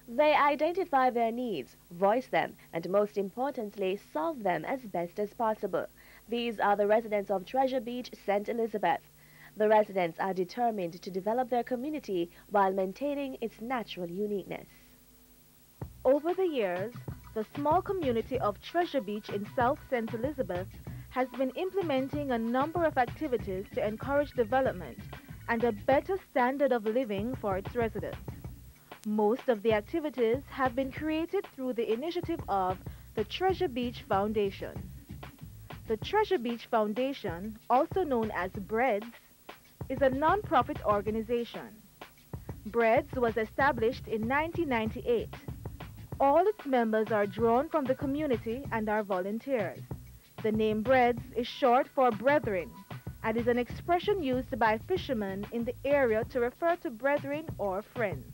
They identify their needs, voice them, and most importantly, solve them as best as possible. These are the residents of Treasure Beach, St. Elizabeth. The residents are determined to develop their community while maintaining its natural uniqueness. Over the years, the small community of Treasure Beach in South St. Elizabeth has been implementing a number of activities to encourage development and a better standard of living for its residents. Most of the activities have been created through the initiative of the Treasure Beach Foundation. The Treasure Beach Foundation, also known as BREDS, is a non-profit organization. BREDS was established in 1998. All its members are drawn from the community and are volunteers. The name BREDS is short for brethren and is an expression used by fishermen in the area to refer to brethren or friends.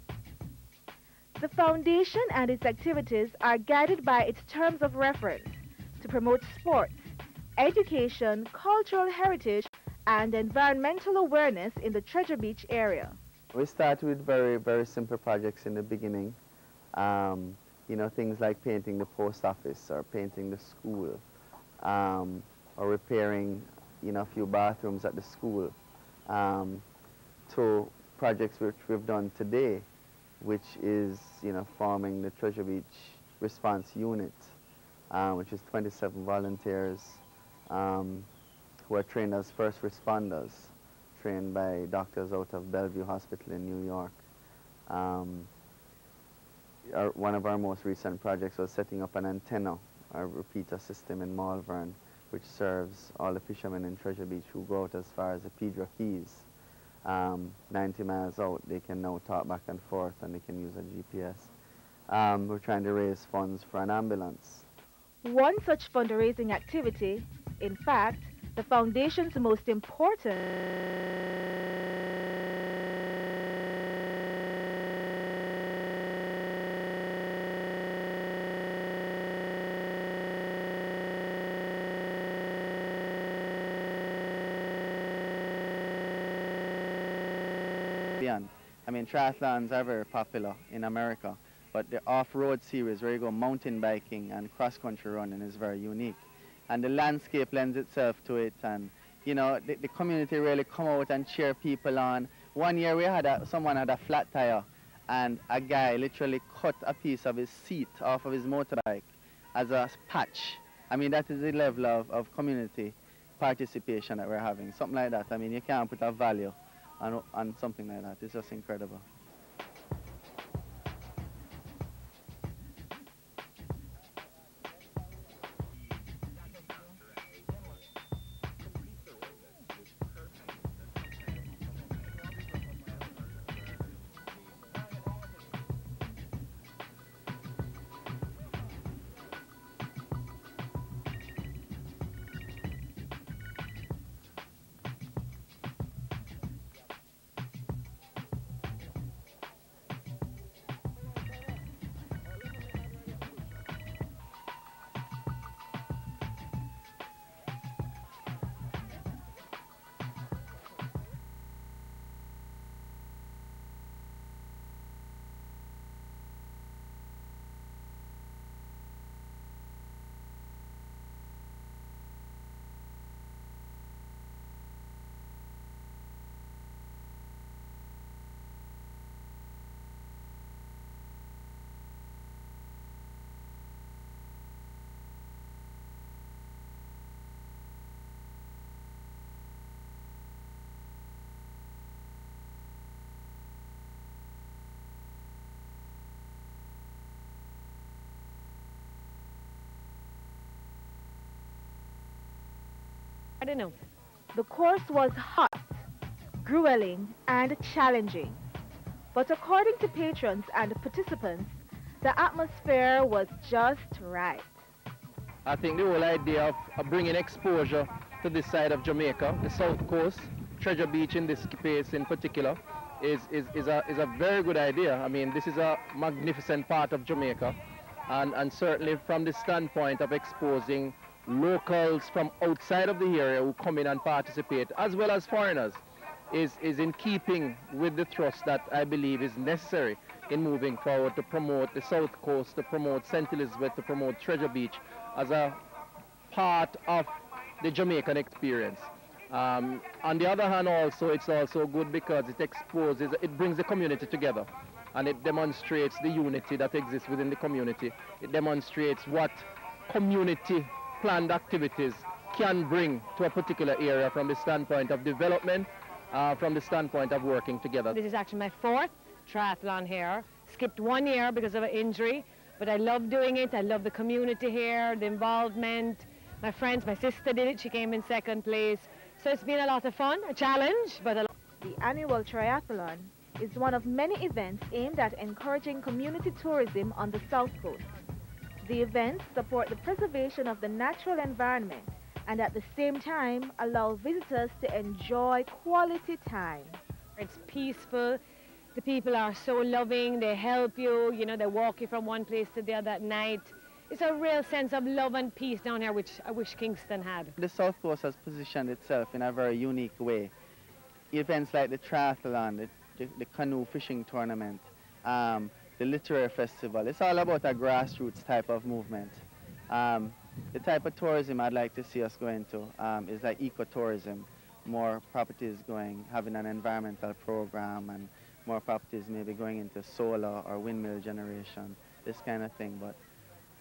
The foundation and its activities are guided by its terms of reference to promote sports, education, cultural heritage, and environmental awareness in the Treasure Beach area. We started with very simple projects in the beginning. You know, things like painting the post office or painting the school, or repairing, you know, a few bathrooms at the school, to projects which we've done today, which is, you know, forming the Treasure Beach Response Unit, which is 27 volunteers who are trained as first responders, trained by doctors out of Bellevue Hospital in New York. One of our most recent projects was setting up an antenna, a repeater system in Malvern, which serves all the fishermen in Treasure Beach who go out as far as the Pedro Keys. 90 miles out, they can now talk back and forth and they can use a GPS. We're trying to raise funds for an ambulance. One such fundraising activity, in fact, the foundation's most important I mean, triathlons are very popular in America, but the off-road series where you go mountain biking and cross-country running is very unique. And the landscape lends itself to it, and you know, the community really come out and cheer people on. One year we had someone had a flat tire, and a guy literally cut a piece of his seat off of his motorbike as a patch. I mean, that is the level of community participation that we're having. Something like that, I mean, you can't put a value on something like that. It's just incredible. I don't know. The course was hot, grueling, and challenging. But according to patrons and participants, the atmosphere was just right. I think the whole idea of bringing exposure to this side of Jamaica, the south coast, Treasure Beach in this case in particular, is a very good idea. I mean, this is a magnificent part of Jamaica, and certainly from the standpoint of exposing locals from outside of the area who come in and participate, as well as foreigners, is in keeping with the thrust that I believe is necessary in moving forward to promote the South Coast, to promote St. Elizabeth, to promote Treasure Beach as a part of the Jamaican experience. On the other hand also, it's also good because it brings the community together, and it demonstrates the unity that exists within the community. It demonstrates what community planned activities can bring to a particular area from the standpoint of development, from the standpoint of working together. This is actually my fourth triathlon here. Skipped 1 year because of an injury, but I love doing it. I love the community here, the involvement. My friends, my sister did it, she came in second place. So it's been a lot of fun, a challenge, but a lot. The annual triathlon is one of many events aimed at encouraging community tourism on the South Coast. The events support the preservation of the natural environment and at the same time allow visitors to enjoy quality time. It's peaceful, the people are so loving, they help you, you know, they walk you from one place to the other at night. It's a real sense of love and peace down here, which I wish Kingston had. The South Coast has positioned itself in a very unique way. Events like the triathlon, the canoe fishing tournament, the literary festival, it's all about a grassroots type of movement. The type of tourism I'd like to see us go into is like ecotourism, more properties having an environmental program, and more properties maybe going into solar or windmill generation, this kind of thing. But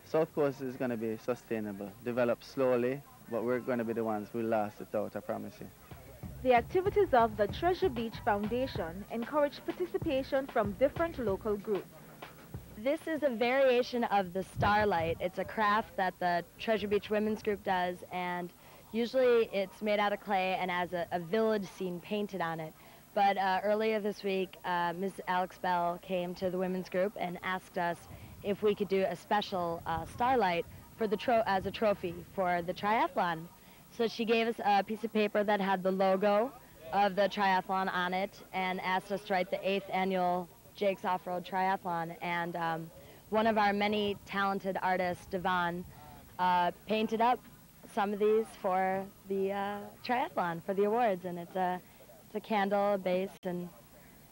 South Coast is going to be sustainable, develop slowly, but we're going to be the ones who last it out, I promise you. The activities of the Treasure Beach Foundation encourage participation from different local groups. This is a variation of the Starlight. It's a craft that the Treasure Beach Women's Group does, and usually it's made out of clay and has a village scene painted on it. But earlier this week, Ms. Alex Bell came to the women's group and asked us if we could do a special Starlight for as a trophy for the triathlon. So she gave us a piece of paper that had the logo of the triathlon on it and asked us to write the 8th annual Jake's Off-Road Triathlon. And one of our many talented artists, Devon, painted up some of these for the triathlon, for the awards. And it's a candle, a base, and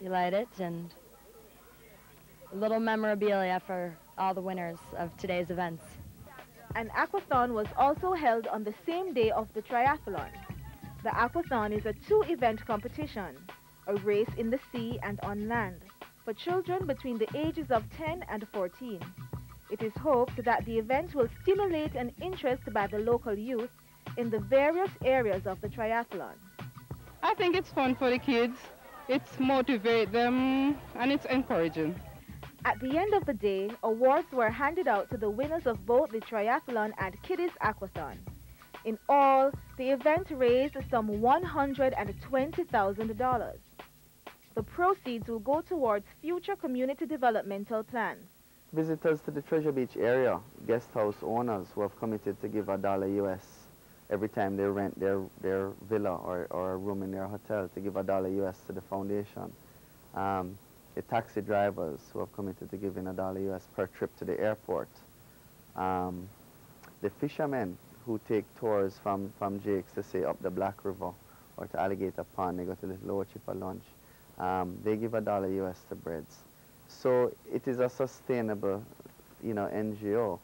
you light it, and a little memorabilia for all the winners of today's events. An aquathon was also held on the same day of the triathlon. The aquathon is a 2-event competition, a race in the sea and on land, for children between the ages of 10 and 14. It is hoped that the event will stimulate an interest by the local youth in the various areas of the triathlon. I think it's fun for the kids. It's motivate them and it's encouraging. At the end of the day, awards were handed out to the winners of both the triathlon and Kiddies Aquathon. In all, the event raised some $120,000. The proceeds will go towards future community developmental plans. Visitors to the Treasure Beach area, guest house owners who have committed to give $1 US every time they rent their villa or a room in their hotel, to give $1 US to the foundation. The taxi drivers who have committed to giving $1 US per trip to the airport. The fishermen who take tours from Jake's to say up the Black River or to Alligator Pond, they go to Little Ochi for lunch. They give $1 US to Breds. So it is a sustainable, NGO.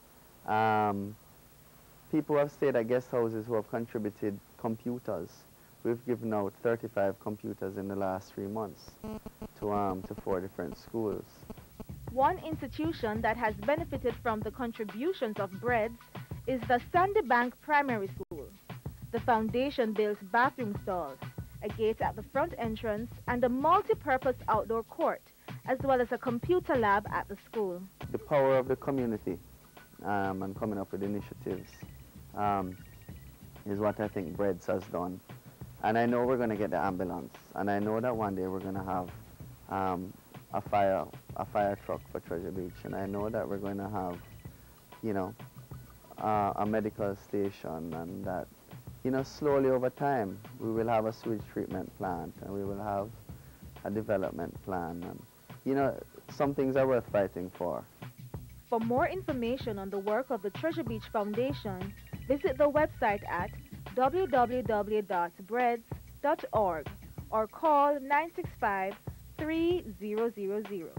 People have stayed at guest houses who have contributed computers. We've given out 35 computers in the last 3 months to 4 different schools. One institution that has benefited from the contributions of Breds is the Sandy Bank Primary School. The foundation built bathroom stalls, a gate at the front entrance, and a multi-purpose outdoor court, as well as a computer lab at the school. The power of the community and coming up with initiatives is what I think Breds has done. And I know we're going to get the ambulance, and I know that one day we're going to have a fire truck for Treasure Beach, and I know that we're going to have, a medical station, and that, slowly over time we will have a sewage treatment plant, and we will have a development plan, and, some things are worth fighting for. For more information on the work of the Treasure Beach Foundation, visit the website at www.breds.org or call 965-3000.